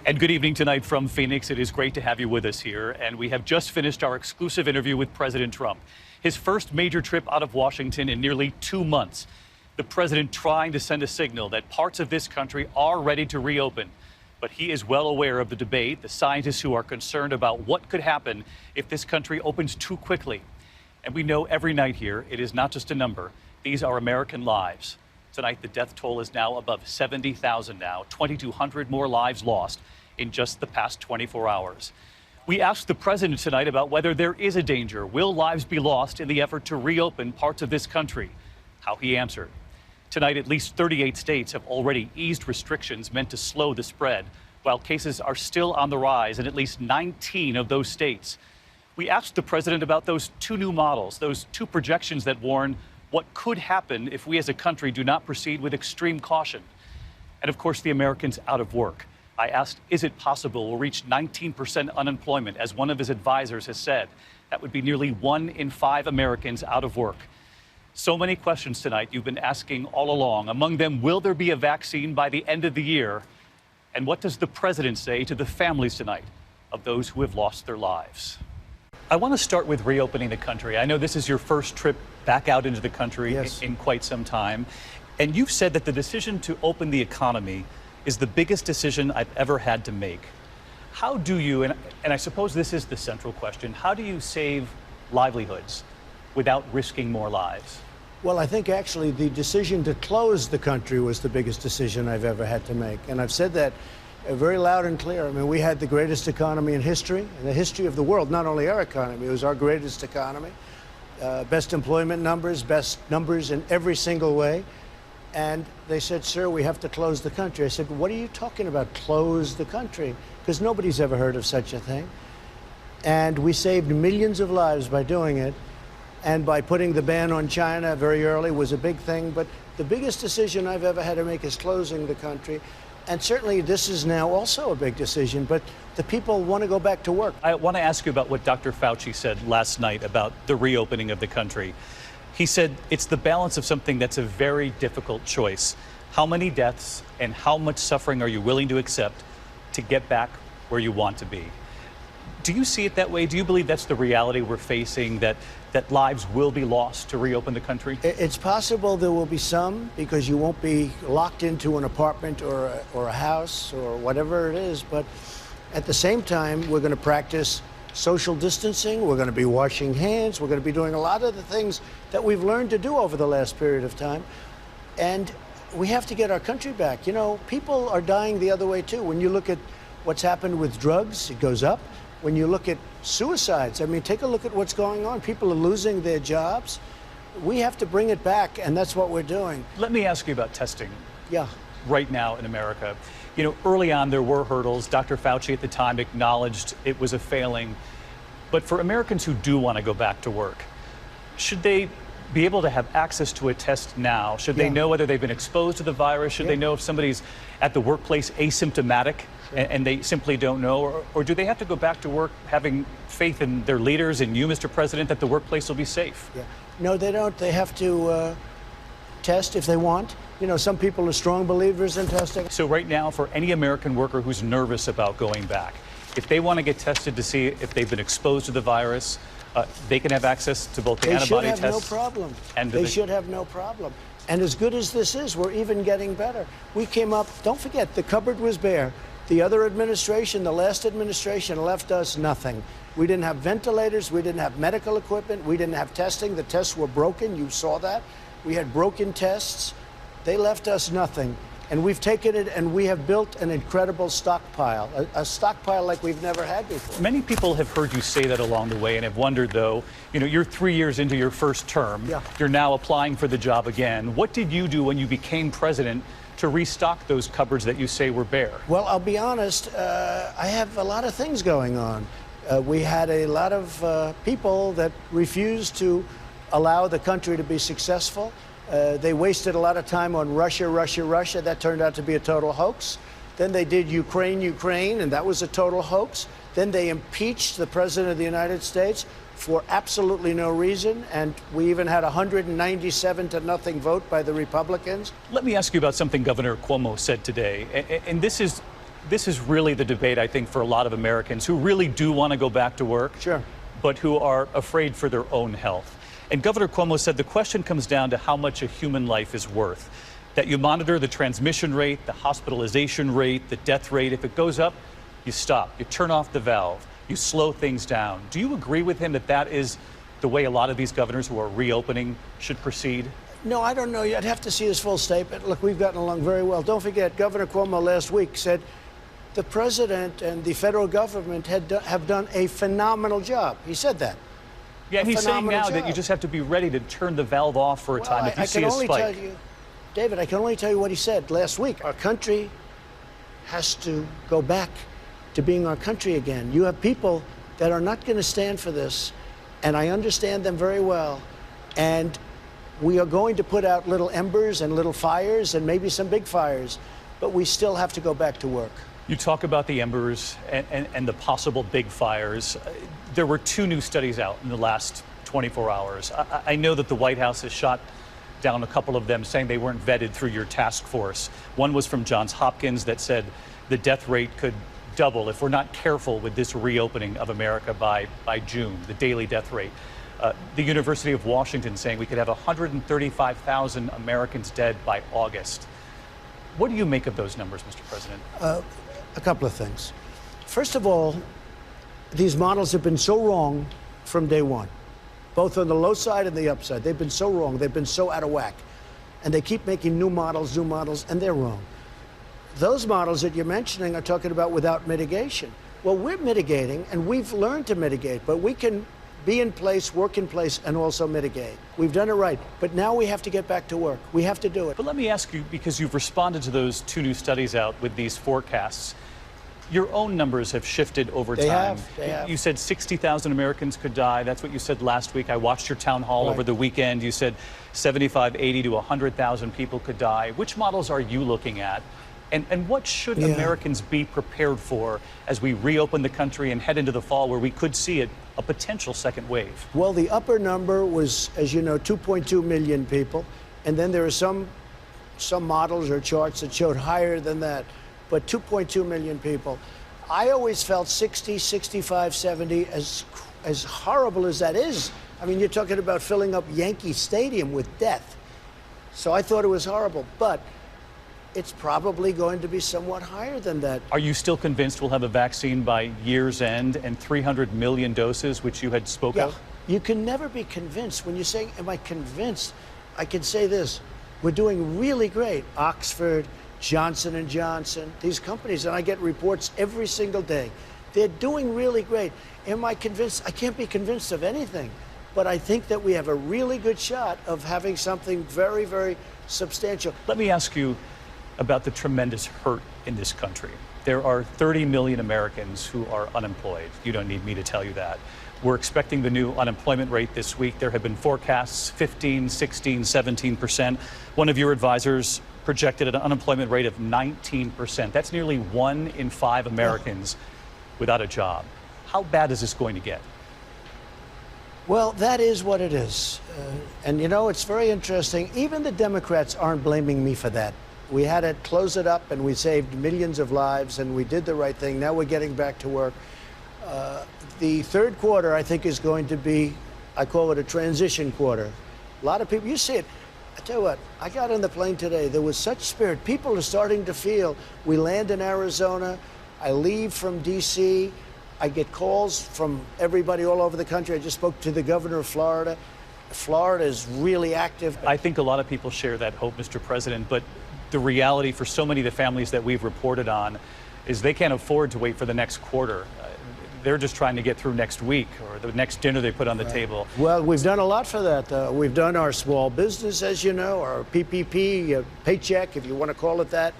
And good evening tonight from Phoenix. It is great to have you with us here. And we have just finished our exclusive interview with President Trump. His first major trip out of Washington in nearly 2 months. The president trying to send a signal that parts of this country are ready to reopen. But he is well aware of the debate, the scientists who are concerned about what could happen if this country opens too quickly. And we know every night here, it is not just a number. These are American lives. Tonight, the death toll is now above 70,000 now, 2,200 more lives lost in just the past 24 hours. We asked the president tonight about whether there is a danger. Will lives be lost in the effort to reopen parts of this country? How he answered. Tonight, at least 38 states have already eased restrictions meant to slow the spread, while cases are still on the rise in at least 19 of those states. We asked the president about those 2 new models, those 2 projections that warn what could happen if we as a country do not proceed with extreme caution. And of course, the Americans out of work. I asked, is it possible we'll reach 19% unemployment, as one of his advisors has said? That would be nearly 1 in 5 Americans out of work. So many questions tonight you've been asking all along. Among them, will there be a vaccine by the end of the year? And what does the president say to the families tonight of those who have lost their lives? I want to start with reopening the country. I know this is your first trip back out into the country in quite some time. And you've said that the decision to open the economy is the biggest decision I've ever had to make. How do you, and I suppose this is the central question, how do you save livelihoods without risking more lives? Well, I think actually the decision to close the country was the biggest decision I've ever had to make. And I've said that very loud and clear. I mean, we had the greatest economy in the history of the world, not only our economy, it was our greatest economy. Best employment numbers, best numbers in every single way. And they said, sir, we have to close the country. I said, what are you talking about, close the country? Because nobody's ever heard of such a thing. And we saved millions of lives by doing it. And by putting the ban on China very early was a big thing. But the biggest decision I've ever had to make is closing the country. And certainly this is now also a big decision, but the people want to go back to work. I want to ask you about what Dr. Fauci said last night about the reopening of the country. He said it's the balance of something that's a very difficult choice. How many deaths and how much suffering are you willing to accept to get back where you want to be? Do you see it that way? Do you believe that's the reality we're facing, that lives will be lost to reopen the country? It's possible there will be some, because you won't be locked into an apartment or a house or whatever it is. But at the same time, we're going to practice social distancing. We're going to be washing hands. We're going to be doing a lot of the things that we've learned to do over the last period of time. And we have to get our country back. You know, people are dying the other way, too. When you look at what's happened with drugs, it goes up. When you look at suicides, I mean, take a look at what's going on. People are losing their jobs. We have to bring it back, and that's what we're doing. Let me ask you about testing. Yeah. Right now in America. You know, early on there were hurdles. Dr. Fauci at the time acknowledged it was a failing. But for Americans who do want to go back to work, should they be able to have access to a test now? Should they know whether they've been exposed to the virus? Should they know if somebody's at the workplace asymptomatic and they simply don't know? Or do they have to go back to work having faith in their leaders and you, Mr. President, that the workplace will be safe? No, they don't. They have to test if they want. You know, some people are strong believers in testing. So right now, for any American worker who's nervous about going back, if they want to get tested to see if they've been exposed to the virus, they can have access to both the antibody tests. They should have no problem. And they should have no problem. And as good as this is, we're even getting better. We came up, don't forget, the cupboard was bare. The other administration, the last administration, left us nothing. We didn't have ventilators. We didn't have medical equipment. We didn't have testing. The tests were broken. You saw that. We had broken tests. They left us nothing. And we've taken it and we have built an incredible stockpile, a stockpile like we've never had before. Many people have heard you say that along the way and have wondered, though, you know, you're 3 years into your first term. You're now applying for the job again. What did you do when you became president to restock those cupboards that you say were bare? Well, I'll be honest, I have a lot of things going on. We had a lot of people that refused to allow the country to be successful. They wasted a lot of time on Russia. That turned out to be a total hoax. Then they did Ukraine, and that was a total hoax. Then they impeached the President of the United States for absolutely no reason, and we even had a 197-0 vote by the Republicans. Let me ask you about something Governor Cuomo said today, and this is This is really the debate, I think, for a lot of Americans who really do want to go back to work, Sure. but who are afraid for their own health. And Governor Cuomo said the question comes down to how much a human life is worth. That you monitor the transmission rate, the hospitalization rate, the death rate. If it goes up, you stop. You turn off the valve. You slow things down. Do you agree with him that that is the way a lot of these governors who are reopening should proceed? No, I don't know. I'd have to see his full statement. Look, we've gotten along very well. Don't forget, Governor Cuomo last week said the president and the federal government have done a phenomenal job. He said that. Yeah, and he's saying now that you just have to be ready to turn the valve off for a time if you see a spike. David, I can only tell you what he said last week. Our country has to go back to being our country again. You have people that are not going to stand for this, and I understand them very well. And we are going to put out little embers and little fires and maybe some big fires, but we still have to go back to work. You talk about the embers and the possible big fires. There were 2 new studies out in the last 24 hours. I know that the White House has shot down a couple of them, saying they weren't vetted through your task force. One was from Johns Hopkins that said the death rate could double if we're not careful with this reopening of America by June, the daily death rate. The University of Washington saying we could have 135,000 Americans dead by August. What do you make of those numbers, Mr. President? A couple of things. First of all, these models have been so wrong from day one, both on the low side and the upside. They've been so wrong. They've been so out of whack. And they keep making new models, and they're wrong. Those models that you're mentioning are talking about without mitigation. Well, we're mitigating, and we've learned to mitigate, but we can be in place, work in place, and also mitigate. We've done it right, but now we have to get back to work. We have to do it. But let me ask you, because you've responded to those 2 new studies out with these forecasts, your own numbers have shifted over time. They have. You said 60,000 Americans could die. That's what you said last week. I watched your town hall over the weekend. You said 75, 80 to 100,000 people could die. Which models are you looking at? And what should Americans be prepared for as we reopen the country and head into the fall where we could see a potential second wave? Well, the upper number was, as you know, 2.2 million people. And then there are some models or charts that showed higher than that. But 2.2 million people. I always felt 60, 65, 70, as horrible as that is. I mean, you're talking about filling up Yankee Stadium with death. So I thought it was horrible. But it's probably going to be somewhat higher than that. Are you still convinced we'll have a vaccine by year's end and 300 million doses, which you had spoke of? You can never be convinced. When you say, am I convinced? I can say this. We're doing really great. Oxford, Johnson & Johnson, these companies, and I get reports every single day. They're doing really great. Am I convinced? I can't be convinced of anything. But I think that we have a really good shot of having something very, very substantial. Let me ask you about the tremendous hurt in this country. There are 30 million Americans who are unemployed. You don't need me to tell you that. We're expecting the new unemployment rate this week. There have been forecasts 15, 16, 17%. One of your advisors projected an unemployment rate of 19%. That's nearly 1 in 5 Americans without a job. How bad is this going to get? Well, that is what it is. And you know, it's very interesting. Even the Democrats aren't blaming me for that. We had to close it up, and we saved millions of lives, and we did the right thing. Now we're getting back to work. The third quarter, I think, is going to be, I call it a transition quarter. A lot of people, you see it. I tell you what, I got on the plane today. There was such spirit. People are starting to feel. We land in Arizona. I leave from D.C. I get calls from everybody all over the country. I just spoke to the governor of Florida. Florida is really active. I think a lot of people share that hope, Mr. President, but the reality for so many of the families that we've reported on is they can't afford to wait for the next quarter. They're just trying to get through next week or the next dinner they put on the table. Well, we've done a lot for that. We've done our small business, as you know, our PPP, paycheck, if you want to call it that,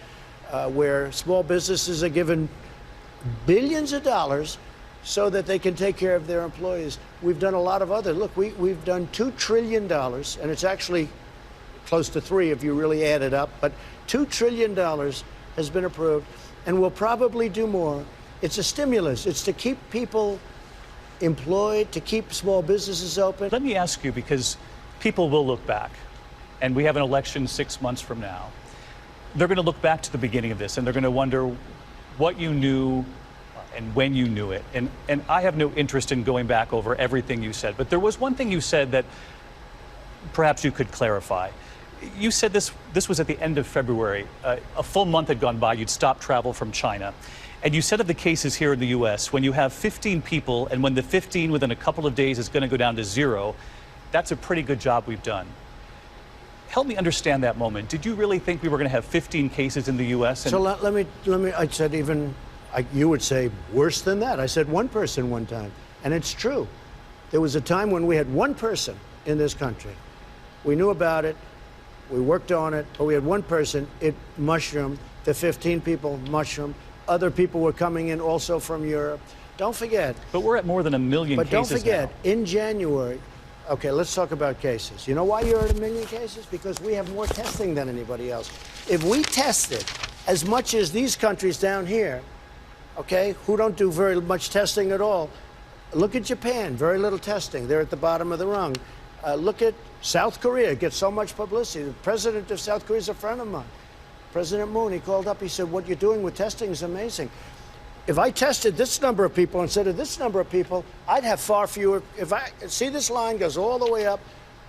where small businesses are given billions of dollars so that they can take care of their employees. We've done a lot of other. Look, we've done $2 trillion, and it's actually close to 3 if you really add it up, but $2 trillion has been approved, and we'll probably do more. It's a stimulus. It's to keep people employed, to keep small businesses open. Let me ask you, because people will look back, and we have an election 6 months from now. They're going to look back to the beginning of this, and they're going to wonder, what you knew and when you knew it. And I have no interest in going back over everything you said, but there was one thing you said that perhaps you could clarify. You said this was at the end of February. A full month had gone by. You'd stopped travel from China. And you said of the cases here in the U.S., when you have 15 people and when the 15 within a couple of days is going to go down to 0, that's a pretty good job we've done. Help me understand that moment. Did you really think we were going to have 15 cases in the U.S.? So let me, I said you would say worse than that. I said one person one time, and it's true. There was a time when we had one person in this country. We knew about it. We worked on it, but we had one person. It mushroomed. The 15 people mushroomed. Other people were coming in also from Europe. Don't forget. But we're at more than 1 million cases now. But don't forget, in January, okay, let's talk about cases. You know why you're at 1 million cases? Because we have more testing than anybody else. If we tested as much as these countries down here, okay, who don't do very much testing at all, look at Japan, very little testing. They're at the bottom of the rung. Look at South Korea, gets so much publicity. The president of South Korea is a friend of mine. President Moon, he called up, he said, what you're doing with testing is amazing. If I tested this number of people instead of this number of people, I'd have far fewer. If I see this line goes all the way up,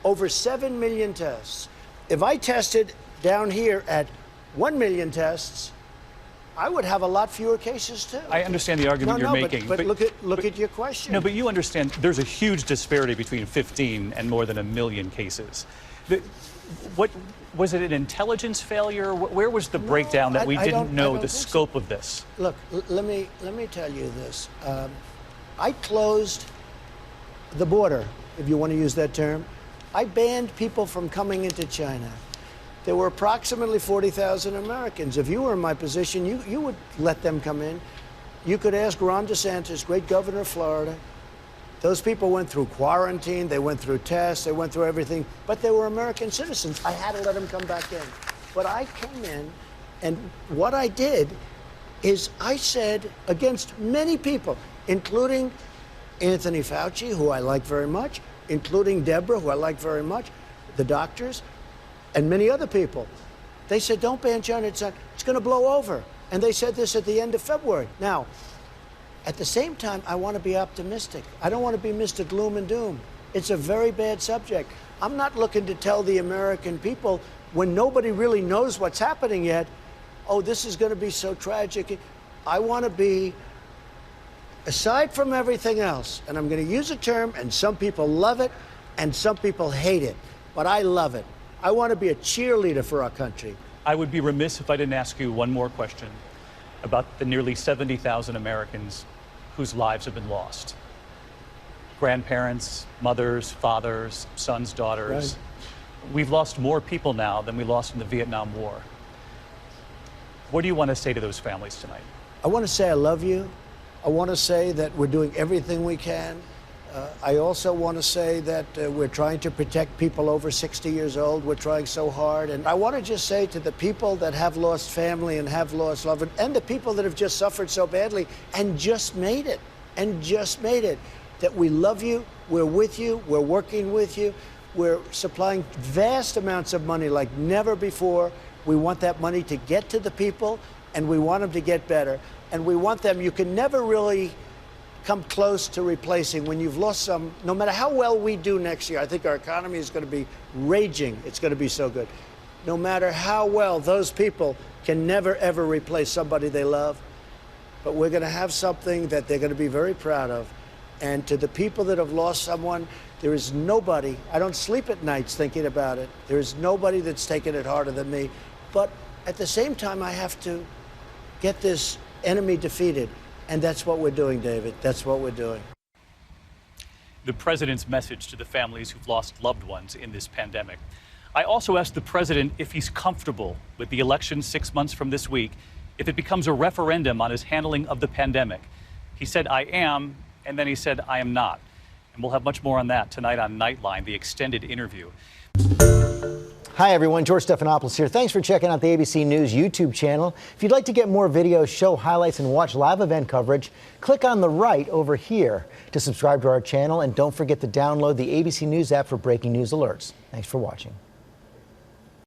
over 7 million tests. If I tested down here at 1 million tests, I would have a lot fewer cases too. I understand the argument you're making. But look at your question. No, but you understand there's a huge disparity between 15 and more than 1 million cases. What was it, an intelligence failure? Where was the breakdown that we didn't know the scope of this? Look, let me tell you this. I closed the border, if you want to use that term. I banned people from coming into China. There were approximately 40,000 Americans. If you were in my position, you would let them come in. You could ask Ron DeSantis, great governor of Florida. Those people went through quarantine, they went through tests, they went through everything, but they were American citizens. I had to let them come back in. But I came in, and what I did is I said against many people, including Anthony Fauci, who I like very much, including Deborah, who I like very much, the doctors, and many other people. They said, don't ban China, it's going to blow over. And they said this at the end of February. Now, at the same time, I want to be optimistic. I don't want to be Mr. Gloom and Doom. It's a very bad subject. I'm not looking to tell the American people when nobody really knows what's happening yet, oh, this is going to be so tragic. I want to be, aside from everything else, and I'm going to use a term, and some people love it, and some people hate it, but I love it. I want to be a cheerleader for our country. I would be remiss if I didn't ask you one more question about the nearly 70,000 Americans whose lives have been lost. Grandparents, mothers, fathers, sons, daughters. Right. We've lost more people now than we lost in the Vietnam War. What do you want to say to those families tonight? I want to say I love you. I want to say that we're doing everything we can. I also want to say that we're trying to protect people over 60 years old. We're trying so hard. And I want to just say to the people that have lost family and have lost loved ones, and the people that have just suffered so badly and just made it, that we love you, we're with you, we're working with you, we're supplying vast amounts of money like never before. We want that money to get to the people, and we want them to get better. And we want them, you can never really come close to replacing when you've lost some. No matter how well we do next year, I think our economy is going to be raging. It's going to be so good. No matter how well, those people can never, ever replace somebody they love. But we're going to have something that they're going to be very proud of. And to the people that have lost someone, there is nobody, I don't sleep at nights thinking about it. There is nobody that's taken it harder than me. But at the same time, I have to get this enemy defeated. And that's what we're doing, David. That's what we're doing. The president's message to the families who've lost loved ones in this pandemic. I also asked the president if he's comfortable with the election 6 months from this week, if it becomes a referendum on his handling of the pandemic. He said, I am, and then he said, I am not. And we'll have much more on that tonight on Nightline, the extended interview. Hi, everyone. George Stephanopoulos here. Thanks for checking out the ABC News YouTube channel. If you'd like to get more videos, show highlights, and watch live event coverage, click on the right over here to subscribe to our channel. And don't forget to download the ABC News app for breaking news alerts. Thanks for watching.